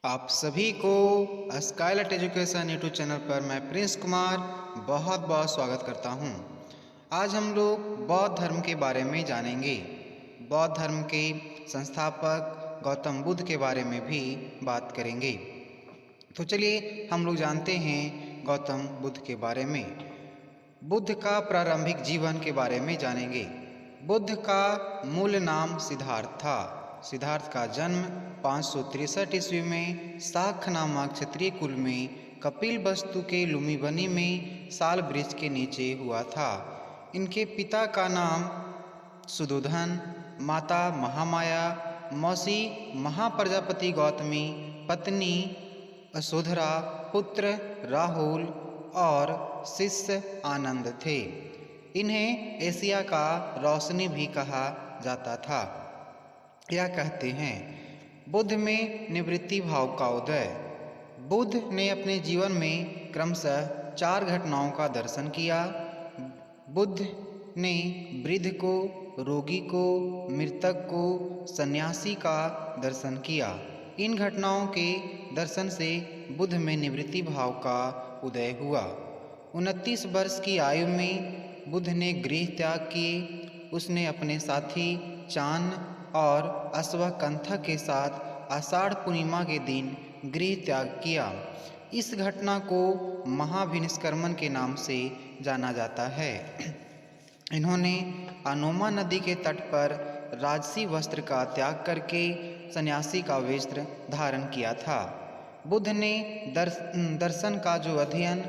आप सभी को स्काईलाइट एजुकेशन यूट्यूब चैनल पर मैं प्रिंस कुमार बहुत बहुत स्वागत करता हूं। आज हम लोग बौद्ध धर्म के बारे में जानेंगे। बौद्ध धर्म के संस्थापक गौतम बुद्ध के बारे में भी बात करेंगे। तो चलिए हम लोग जानते हैं गौतम बुद्ध के बारे में। बुद्ध का प्रारंभिक जीवन के बारे में जानेंगे। बुद्ध का मूल नाम सिद्धार्थ था। सिद्धार्थ का जन्म 563 ईस्वी में शाक्य नामक क्षत्रिय कुल में कपिल वस्तु के लुम्बिनी में साल वृक्ष के नीचे हुआ था। इनके पिता का नाम सुदोधन, माता महामाया, मौसी महाप्रजापति गौतमी, पत्नी यशोधरा, पुत्र राहुल और शिष्य आनंद थे। इन्हें एशिया का रोशनी भी कहा जाता था। यह कहते हैं बुद्ध में निवृत्ति भाव का उदय। बुद्ध ने अपने जीवन में क्रमशः 4 घटनाओं का दर्शन किया। बुद्ध ने वृद्ध को, रोगी को, मृतक को, सन्यासी का दर्शन किया। इन घटनाओं के दर्शन से बुद्ध में निवृत्ति भाव का उदय हुआ। 29 वर्ष की आयु में बुद्ध ने गृह त्याग किए। उसने अपने साथी चान और अश्वकंथक के साथ आषाढ़ पूर्णिमा के दिन गृह त्याग किया। इस घटना को महाभिनिष्क्रमण के नाम से जाना जाता है। इन्होंने अनोमा नदी के तट पर राजसी वस्त्र का त्याग करके सन्यासी का वस्त्र धारण किया था। बुद्ध ने दर्शन का जो अध्ययन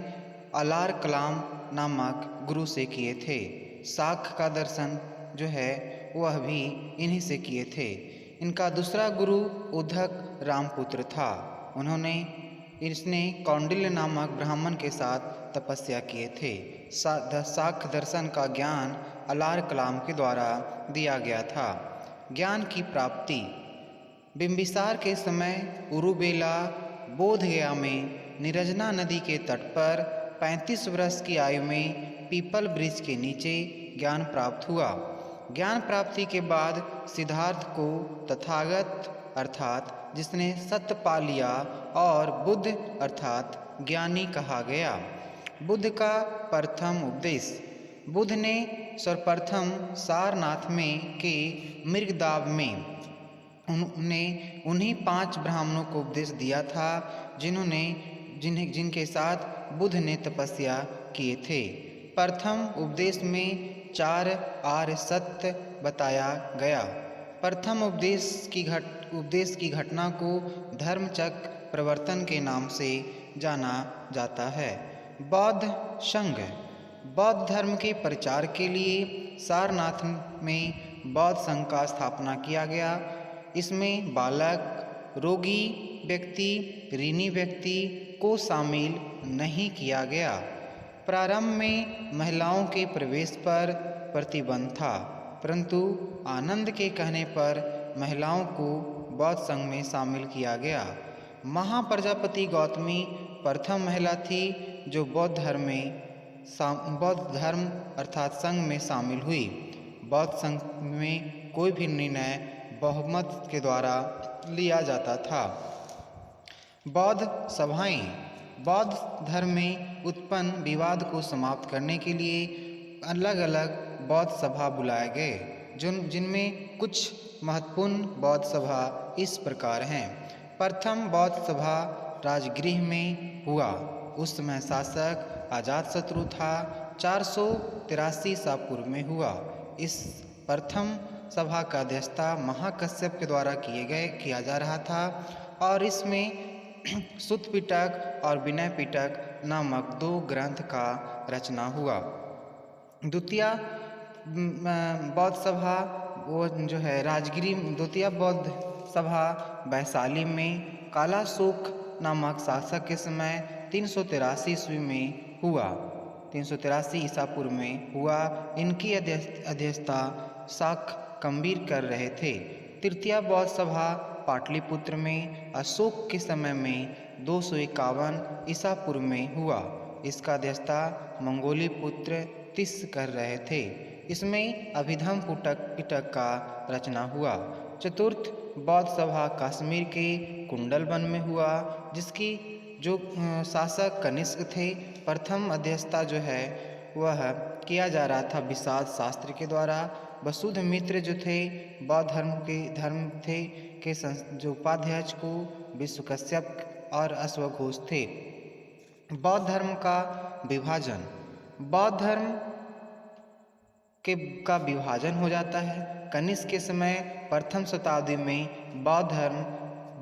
अलार कलाम नामक गुरु से किए थे। शाक्य का दर्शन जो है वह भी इन्हीं से किए थे। इनका दूसरा गुरु उद्धक रामपुत्र था। इसने कौंडिल्य नामक ब्राह्मण के साथ तपस्या किए थे। शाक्य दर्शन का ज्ञान अलार कलाम के द्वारा दिया गया था। ज्ञान की प्राप्ति बिंबिसार के समय उरुबेला बोधगया में निरजना नदी के तट पर 35 वर्ष की आयु में पीपल वृक्ष के नीचे ज्ञान प्राप्त हुआ। ज्ञान प्राप्ति के बाद सिद्धार्थ को तथागत अर्थात जिसने सत्य पा लिया और बुद्ध अर्थात ज्ञानी कहा गया। बुद्ध का प्रथम उपदेश। बुद्ध ने सर्वप्रथम सारनाथ में के मृगदाव में उन्हीं 5 ब्राह्मणों को उपदेश दिया था जिनके साथ बुद्ध ने तपस्या किए थे। प्रथम उपदेश में 4 आर्य सत्य बताया गया। प्रथम उपदेश की घटना को धर्मचक्र प्रवर्तन के नाम से जाना जाता है। बौद्ध संघ। बौद्ध धर्म के प्रचार के लिए सारनाथ में बौद्ध संघ का स्थापना किया गया। इसमें बालक, रोगी व्यक्ति, ऋणी व्यक्ति को शामिल नहीं किया गया। प्रारंभ में महिलाओं के प्रवेश पर प्रतिबंध था, परंतु आनंद के कहने पर महिलाओं को बौद्ध संघ में शामिल किया गया। महाप्रजापति गौतमी प्रथम महिला थी जो बौद्ध धर्म अर्थात संघ में शामिल हुई। बौद्ध संघ में कोई भी निर्णय बहुमत के द्वारा लिया जाता था। बौद्ध सभाएं। बौद्ध धर्म में उत्पन्न विवाद को समाप्त करने के लिए अलग अलग बौद्ध सभा बुलाए गए, जिनमें कुछ महत्वपूर्ण बौद्ध सभा इस प्रकार हैं। प्रथम बौद्ध सभा राजगृह में हुआ। उस समय शासक अजातशत्रु था। 483 ईसा पूर्व में हुआ। इस प्रथम सभा का अध्यक्षता महाकश्यप के द्वारा किया जा रहा था और इसमें सुत्त पिटक और विनय पिटक नामक 2 ग्रंथ का रचना हुआ। द्वितीय बौद्ध सभा वो जो है राजगीर। द्वितीय बौद्ध सभा वैशाली में कालाशोक नामक शासक के समय 383 ईस्वी में हुआ। 383 ईसा पूर्व में हुआ। इनकी अध्यक्षता शाक्य कम्बीर कर रहे थे। तृतीय बौद्ध सभा पाटलिपुत्र में अशोक के समय में 251 ईसा पूर्व में हुआ। इसका अध्यक्षता मंगोली पुत्र तिस कर रहे थे। इसमें अभिधम पिटक का रचना हुआ। चतुर्थ बौद्ध सभा कश्मीर के कुंडलवन में हुआ, जिसकी जो शासक कनिष्क थे, प्रथम अध्यक्षता जो है वह किया जा रहा था विषाद शास्त्री के द्वारा। वसुधमित्र जो थे बौद्ध धर्म थे के जो उपाध्यक्ष को विश्वकश्यप और अश्वघोष थे। बौद्ध धर्म का विभाजन। बौद्ध धर्म का विभाजन हो जाता है। कनिष्क के समय प्रथम शताब्दी में बौद्ध धर्म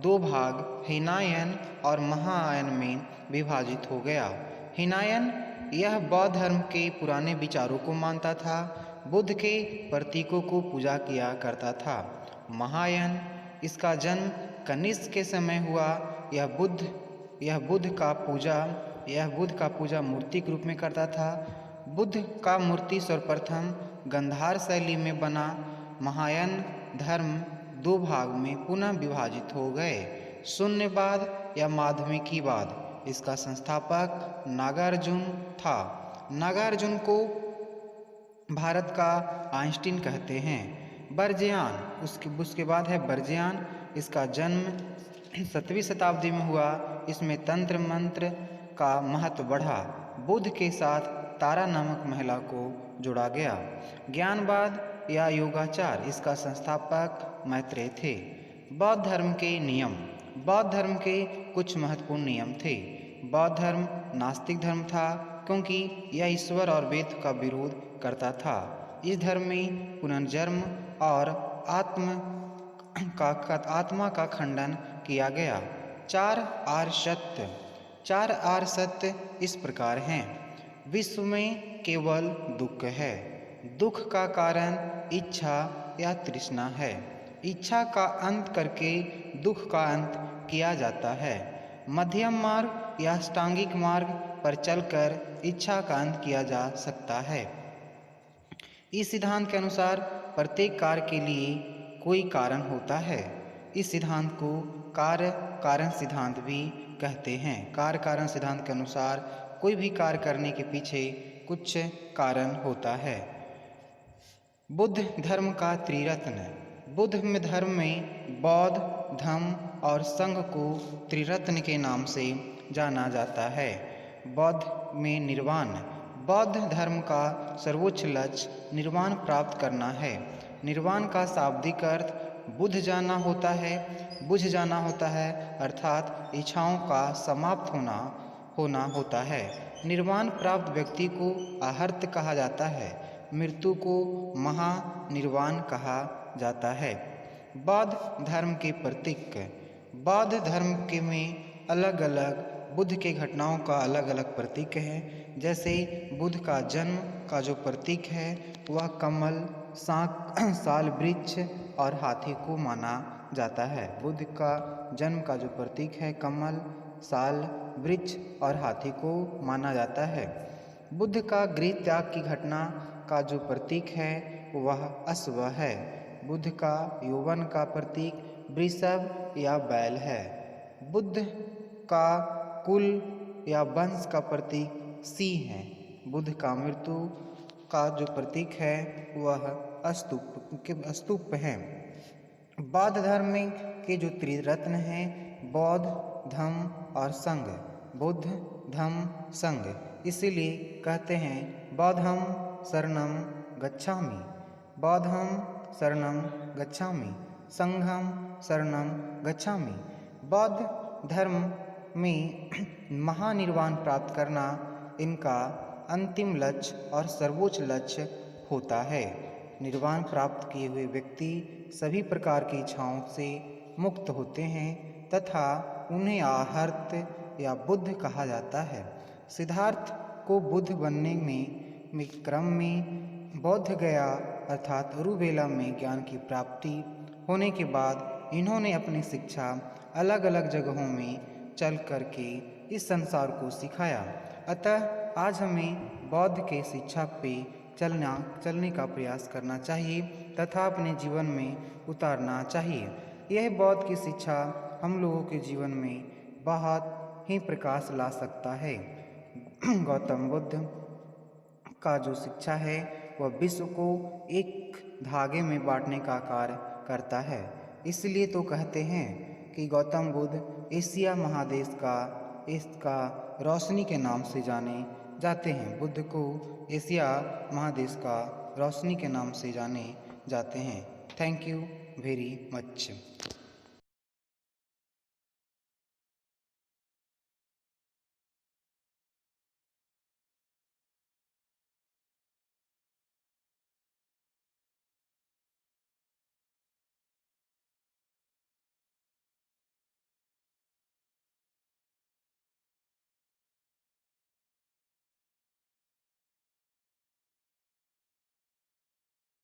दो भाग हीनायन और महायान में विभाजित हो गया। हीनायन यह बौद्ध धर्म के पुराने विचारों को मानता था, बुद्ध के प्रतीकों को पूजा किया करता था। महायान इसका जन्म कनिष्क के समय हुआ। यह बुद्ध का पूजा मूर्ति के रूप में करता था। बुद्ध का मूर्ति सर्वप्रथम गांधार शैली में बना। महायान धर्म दो भाग में पुनः विभाजित हो गए। शून्यवाद या माध्यमिकीवाद। इसका संस्थापक नागार्जुन था। नागार्जुन को भारत का आइंस्टीन कहते हैं। बर्जियान उसके बाद है बर्जियान। इसका जन्म 7वीं शताब्दी में हुआ। इसमें तंत्र मंत्र का महत्व बढ़ा। बुद्ध के साथ तारा नामक महिला को जोड़ा गया। ज्ञानवाद या योगाचार। इसका संस्थापक मैत्रेय थे। बौद्ध धर्म के नियम। बौद्ध धर्म के कुछ महत्वपूर्ण नियम थे। बौद्ध धर्म नास्तिक धर्म था, क्योंकि यह ईश्वर और वेद का विरोध करता था। इस धर्म में पुनर्जन्म और आत्मा का खंडन किया गया। 4 आर्य सत्य। 4 आर्य सत्य इस प्रकार हैं। विश्व में केवल दुख है। दुख का कारण इच्छा या तृष्णा है। इच्छा का अंत करके दुख का अंत किया जाता है। मध्यम मार्ग या अष्टांगिक मार्ग पर चलकर इच्छा का अंत किया जा सकता है। इस सिद्धांत के अनुसार प्रत्येक कार्य के लिए कोई कारण होता है। इस सिद्धांत को कार्य कारण सिद्धांत भी कहते हैं। कार्य कारण सिद्धांत के अनुसार कोई भी कार्य करने के पीछे कुछ कारण होता है। बुद्ध धर्म का त्रिरत्न। बुद्ध धर्म में बौद्ध धम्म और संघ को त्रिरत्न के नाम से जाना जाता है। बौद्ध में निर्वाण। बौद्ध धर्म का सर्वोच्च लक्ष्य निर्वाण प्राप्त करना है। निर्वाण का शाब्दिक अर्थ बुझ जाना होता है, अर्थात इच्छाओं का समाप्त होना होता है। निर्वाण प्राप्त व्यक्ति को अहर्त कहा जाता है। मृत्यु को महानिर्वाण कहा जाता है। बौद्ध धर्म के प्रतीक। बौद्ध धर्म के में अलग अलग बुद्ध के घटनाओं का अलग अलग प्रतीक है। जैसे बुद्ध का जन्म का जो प्रतीक है वह कमल, साल वृक्ष और हाथी को माना जाता है। बुद्ध का जन्म का जो प्रतीक है कमल, साल वृक्ष और हाथी को माना जाता है। बुद्ध का गृह त्याग की घटना का जो प्रतीक है वह अश्व है। बुद्ध का यौवन का प्रतीक वृषभ या बैल है। बुद्ध का कुल या वंश का प्रतीक सिंह है। बुद्ध का मृत्यु का जो प्रतीक है वह स्तूप है। बौद्ध धर्म में के जो त्रिरत्न हैं बौद्ध, धम्म और संघ। बुद्ध, धम्म, संघ, इसीलिए कहते हैं बौद्धं शरणं गच्छामि, बौद्धं शरणं गच्छामि, संघं शरणं गच्छामि। बौद्ध धर्म में महानिर्वाण प्राप्त करना इनका अंतिम लक्ष्य और सर्वोच्च लक्ष्य होता है। निर्वाण प्राप्त किए हुए व्यक्ति सभी प्रकार की इच्छाओं से मुक्त होते हैं तथा उन्हें आहर्त या बुद्ध कहा जाता है। सिद्धार्थ को बुद्ध बनने में क्रम में बोध गया अर्थात अरुवेला में ज्ञान की प्राप्ति होने के बाद इन्होंने अपनी शिक्षा अलग अलग जगहों में चल करके इस संसार को सिखाया। अतः आज हमें बौद्ध के शिक्षा पे चलने का प्रयास करना चाहिए तथा अपने जीवन में उतारना चाहिए। यह बौद्ध की शिक्षा हम लोगों के जीवन में बहुत ही प्रकाश ला सकता है। गौतम बुद्ध का जो शिक्षा है वह विश्व को एक धागे में बांटने का कार्य करता है। इसलिए तो कहते हैं कि गौतम बुद्ध एशिया महादेश का इसका रोशनी के नाम से जाने जाते हैं। बुद्ध को एशिया महादेश का रोशनी के नाम से जाने जाते हैं। Thank you very much.